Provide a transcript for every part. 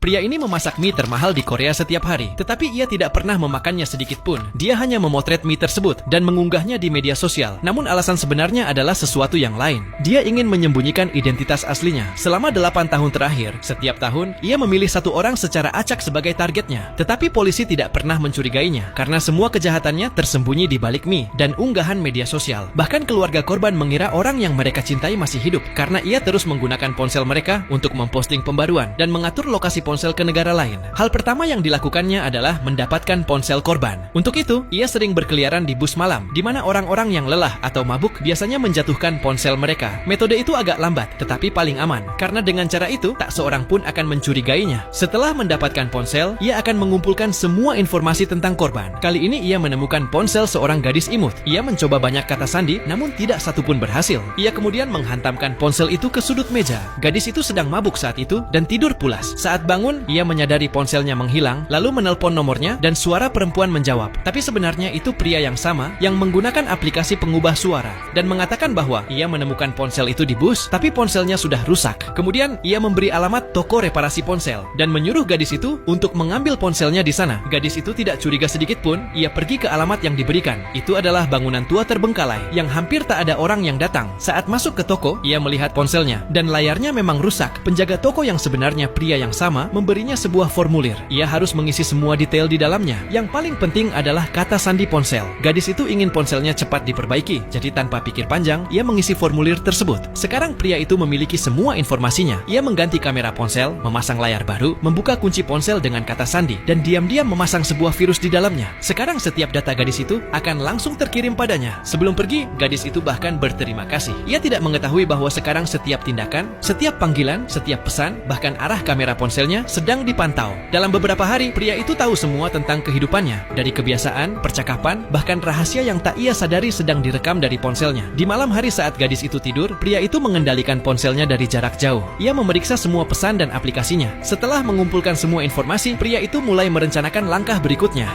Pria ini memasak mie termahal di Korea setiap hari, tetapi ia tidak pernah memakannya sedikit pun. Dia hanya memotret mie tersebut dan mengunggahnya di media sosial. Namun alasan sebenarnya adalah sesuatu yang lain. Dia ingin menyembunyikan identitas aslinya. Selama 8 tahun terakhir, setiap tahun ia memilih satu orang secara acak sebagai targetnya. Tetapi polisi tidak pernah mencurigainya karena semua kejahatannya tersembunyi di balik mie dan unggahan media sosial. Bahkan keluarga korban mengira orang yang mereka cintai masih hidup karena ia terus menggunakan ponsel mereka untuk memposting pembaruan dan mengatur lokasi ponsel ke negara lain. Hal pertama yang dilakukannya adalah mendapatkan ponsel korban. Untuk itu, ia sering berkeliaran di bus malam, di mana orang-orang yang lelah atau mabuk biasanya menjatuhkan ponsel mereka. Metode itu agak lambat, tetapi paling aman, karena dengan cara itu, tak seorang pun akan mencurigainya. Setelah mendapatkan ponsel, ia akan mengumpulkan semua informasi tentang korban. Kali ini ia menemukan ponsel seorang gadis imut. Ia mencoba banyak kata sandi, namun tidak satupun berhasil. Ia kemudian menghantamkan ponsel itu ke sudut meja. Gadis itu sedang mabuk saat itu dan tidur pulas. Saat bangun, ia menyadari ponselnya menghilang, lalu menelpon nomornya dan suara perempuan menjawab. Tapi sebenarnya itu pria yang sama yang menggunakan aplikasi pengubah suara dan mengatakan bahwa ia menemukan ponsel itu di bus, tapi ponselnya sudah rusak. Kemudian ia memberi alamat toko reparasi ponsel dan menyuruh gadis itu untuk mengambil ponselnya di sana. Gadis itu tidak curiga sedikit pun. Ia pergi ke alamat yang diberikan. Itu adalah bangunan tua terbengkalai yang hampir tak ada orang yang datang. Saat masuk ke toko, ia melihat ponselnya dan layarnya memang rusak. Penjaga toko yang sebenarnya pria yang sama memberinya sebuah formulir. Ia harus mengisi semua detail di dalamnya. Yang paling penting adalah kata sandi ponsel. Gadis itu ingin ponselnya cepat diperbaiki, jadi tanpa pikir panjang, ia mengisi formulir tersebut. Sekarang pria itu memiliki semua informasinya. Ia mengganti kamera ponsel, memasang layar baru, membuka kunci ponsel dengan kata sandi, dan diam-diam memasang sebuah virus di dalamnya. Sekarang setiap data gadis itu akan langsung terkirim padanya. Sebelum pergi, gadis itu bahkan berterima kasih. Ia tidak mengetahui bahwa sekarang setiap tindakan, setiap panggilan, setiap pesan, bahkan arah kamera ponselnya sedang dipantau. Dalam beberapa hari, pria itu tahu semua tentang kehidupannya, dari kebiasaan, percakapan, bahkan rahasia yang tak ia sadari sedang direkam dari ponselnya. Di malam hari saat gadis itu tidur, pria itu mengendalikan ponselnya dari jarak jauh. Ia memeriksa semua pesan dan aplikasinya. Setelah mengumpulkan semua informasi, pria itu mulai merencanakan langkah berikutnya.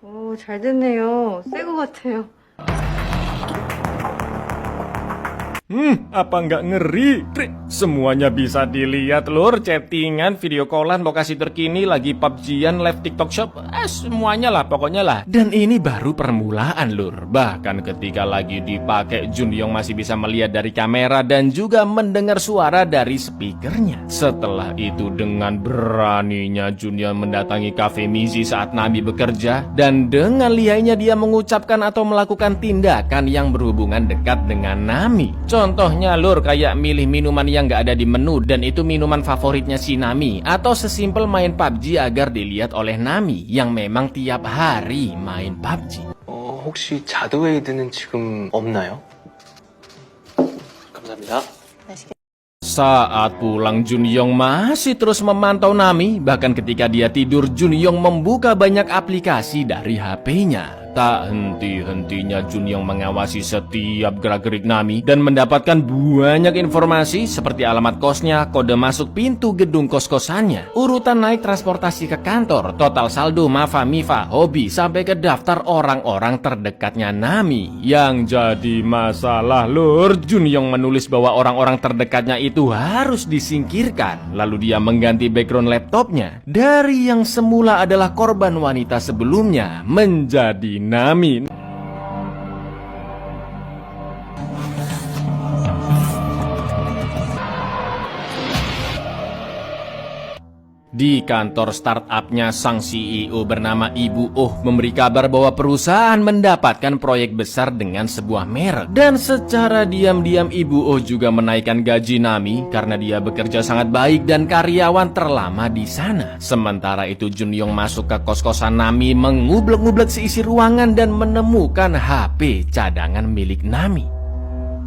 오, 잘 됐네요. 새 거 같아요. Apa nggak ngeri? Semuanya bisa dilihat lur, chattingan, video callan, lokasi terkini, lagi PUBG-an, live TikTok shop, semuanya lah pokoknya lah. Dan ini baru permulaan lur. Bahkan ketika lagi dipakai, Junyoung masih bisa melihat dari kamera dan juga mendengar suara dari speakernya. Setelah itu dengan beraninya Junyoung mendatangi cafe Mizi saat Nami bekerja, dan dengan lihainya dia mengucapkan atau melakukan tindakan yang berhubungan dekat dengan Nami. Contohnya lur, kayak milih minuman yang gak ada di menu dan itu minuman favoritnya si Nami, atau sesimpel main PUBG agar dilihat oleh Nami yang memang tiap hari main PUBG. 혹시 자드웨이드는 지금 없나요? 감사합니다. Saat pulang, Junyoung masih terus memantau Nami. Bahkan ketika dia tidur, Junyoung membuka banyak aplikasi dari HP-nya. Tak henti-hentinya Junyoung mengawasi setiap gerak-gerik Nami dan mendapatkan banyak informasi seperti alamat kosnya, kode masuk pintu gedung kos-kosannya, urutan naik transportasi ke kantor, total saldo, Mafa, Mifa, hobi, sampai ke daftar orang-orang terdekatnya Nami. Yang jadi masalah lur, Junyoung menulis bahwa orang-orang terdekatnya itu harus disingkirkan. Lalu dia mengganti background laptopnya dari yang semula adalah korban wanita sebelumnya menjadi Nami. Di kantor startupnya, sang CEO bernama Ibu Oh memberi kabar bahwa perusahaan mendapatkan proyek besar dengan sebuah merek. Dan secara diam-diam Ibu Oh juga menaikkan gaji Nami karena dia bekerja sangat baik dan karyawan terlama di sana. Sementara itu Junyoung masuk ke kos-kosan Nami, mengublek-ngublek seisi ruangan dan menemukan HP cadangan milik Nami.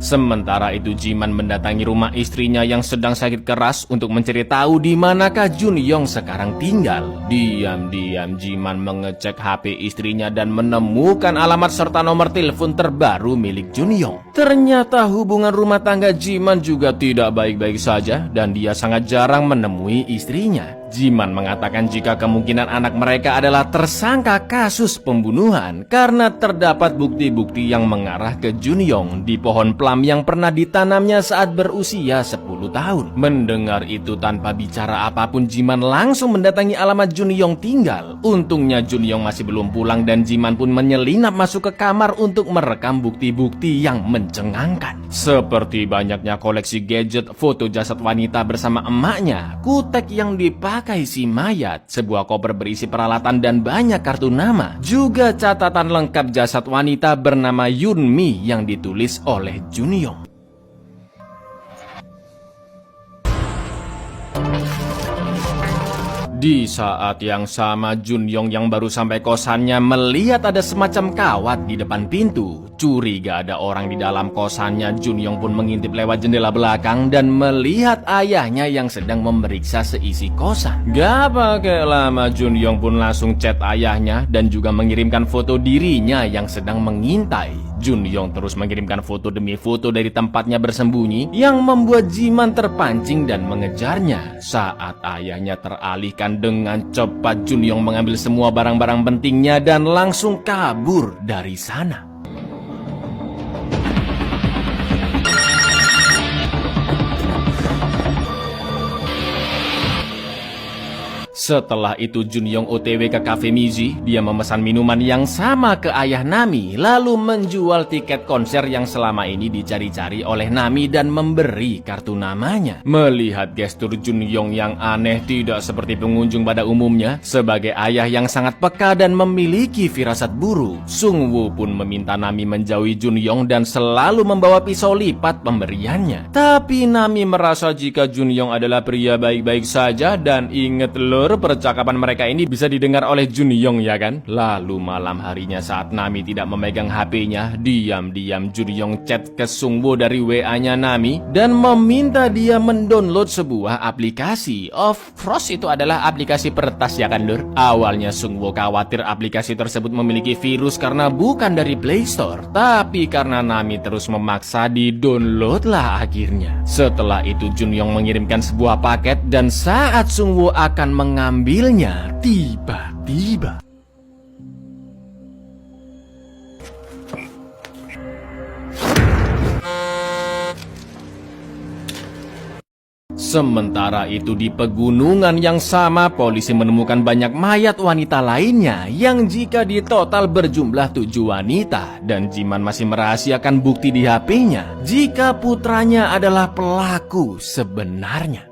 Sementara itu Jiman mendatangi rumah istrinya yang sedang sakit keras untuk mencari tahu di manakah Junyoung sekarang tinggal. Diam-diam Jiman mengecek HP istrinya dan menemukan alamat serta nomor telepon terbaru milik Junyoung. Ternyata hubungan rumah tangga Jiman juga tidak baik-baik saja dan dia sangat jarang menemui istrinya. Jiman mengatakan jika kemungkinan anak mereka adalah tersangka kasus pembunuhan karena terdapat bukti-bukti yang mengarah ke Junyong di pohon plum yang pernah ditanamnya saat berusia 10 tahun. Mendengar itu tanpa bicara apapun, Jiman langsung mendatangi alamat Junyong tinggal. Untungnya Junyong masih belum pulang dan Jiman pun menyelinap masuk ke kamar untuk merekam bukti-bukti yang mencengangkan. Seperti banyaknya koleksi gadget, foto jasad wanita bersama emaknya, kutek yang dipakai si mayat, sebuah koper berisi peralatan dan banyak kartu nama, juga catatan lengkap jasad wanita bernama Yunmi yang ditulis oleh Junyong. Di saat yang sama, Junyong yang baru sampai kosannya melihat ada semacam kawat di depan pintu. Curiga ada orang di dalam kosannya, Junyong pun mengintip lewat jendela belakang dan melihat ayahnya yang sedang memeriksa seisi kosan. Gak pakai lama, Junyong pun langsung chat ayahnya dan juga mengirimkan foto dirinya yang sedang mengintai. Junyong terus mengirimkan foto demi foto dari tempatnya bersembunyi yang membuat Jiman terpancing dan mengejarnya. Saat ayahnya teralihkan, dengan cepat Junyong mengambil semua barang-barang pentingnya dan langsung kabur dari sana. Setelah itu Junyong OTW ke Cafe Mizi. Dia memesan minuman yang sama ke ayah Nami, lalu menjual tiket konser yang selama ini dicari-cari oleh Nami dan memberi kartu namanya. Melihat gestur Junyong yang aneh tidak seperti pengunjung pada umumnya, sebagai ayah yang sangat peka dan memiliki firasat buruk, Sungwoo pun meminta Nami menjauhi Junyong dan selalu membawa pisau lipat pemberiannya. Tapi Nami merasa jika Junyong adalah pria baik-baik saja dan inget lor, percakapan mereka ini bisa didengar oleh Junyong, ya kan? Lalu malam harinya saat Nami tidak memegang HP-nya, diam-diam Junyong chat ke Sungwoo dari WA-nya Nami dan meminta dia mendownload sebuah aplikasi. Of course itu adalah aplikasi peretas, ya kan, Lur? Awalnya Sungwoo khawatir aplikasi tersebut memiliki virus karena bukan dari Play Store, tapi karena Nami terus memaksa, di-download lah akhirnya. Setelah itu Junyong mengirimkan sebuah paket dan saat Sungwoo akan mengambilnya, tiba-tiba sementara itu di pegunungan yang sama, polisi menemukan banyak mayat wanita lainnya yang jika ditotal berjumlah 7 wanita, dan Jiman masih merahasiakan bukti di HP-nya jika putranya adalah pelaku sebenarnya.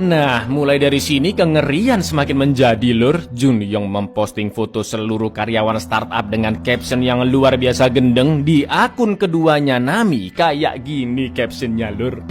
Nah, mulai dari sini kengerian semakin menjadi, Lur. Junyong memposting foto seluruh karyawan startup dengan caption yang luar biasa gendeng di akun keduanya Nami. Kayak gini captionnya, Lur.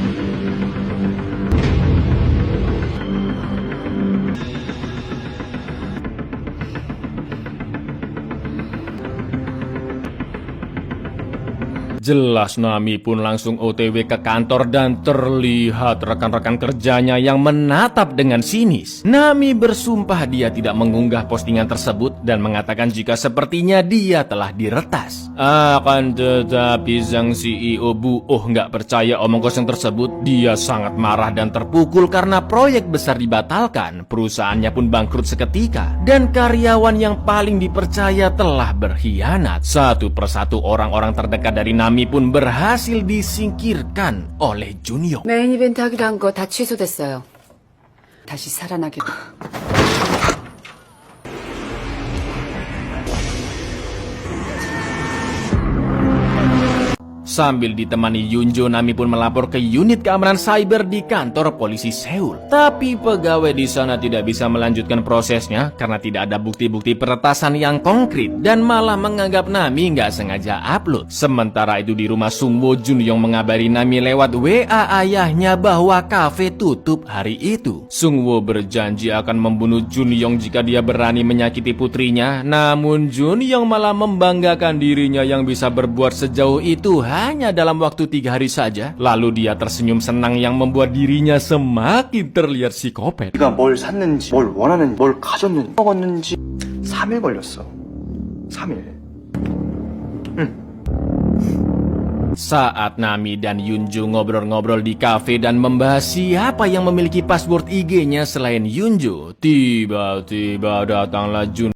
Jelas Nami pun langsung OTW ke kantor dan terlihat rekan-rekan kerjanya yang menatap dengan sinis. Nami bersumpah dia tidak mengunggah postingan tersebut dan mengatakan jika sepertinya dia telah diretas. Akan tetapi sang CEO Buoh nggak percaya omong kosong tersebut. Dia sangat marah dan terpukul karena proyek besar dibatalkan, perusahaannya pun bangkrut seketika, dan karyawan yang paling dipercaya telah berkhianat. Satu persatu orang-orang terdekat dari Nami pun berhasil disingkirkan oleh Junyong. 메인 이벤트 하기로 한 거 다 취소됐어요. 다시 살아나기로. Sambil ditemani Yunjo, Nami pun melapor ke unit keamanan cyber di kantor polisi Seoul. Tapi pegawai di sana tidak bisa melanjutkan prosesnya karena tidak ada bukti-bukti peretasan yang konkret dan malah menganggap Nami nggak sengaja upload. Sementara itu di rumah Sungwoo, Junyong mengabari Nami lewat WA ayahnya bahwa kafe tutup hari itu. Sungwoo berjanji akan membunuh Junyong jika dia berani menyakiti putrinya. Namun Junyong malah membanggakan dirinya yang bisa berbuat sejauh itu hanya dalam waktu 3 hari saja. Lalu dia tersenyum senang yang membuat dirinya semakin terlihat psikopat. 네가 뭘 샀는지, 뭘 원하는지, 뭘 가졌는지, 먹었는지 3일 걸렸어. 3일. Saat Nami dan Yunju ngobrol-ngobrol di kafe dan membahas siapa yang memiliki password IG-nya selain Yunju, tiba-tiba datanglah Jun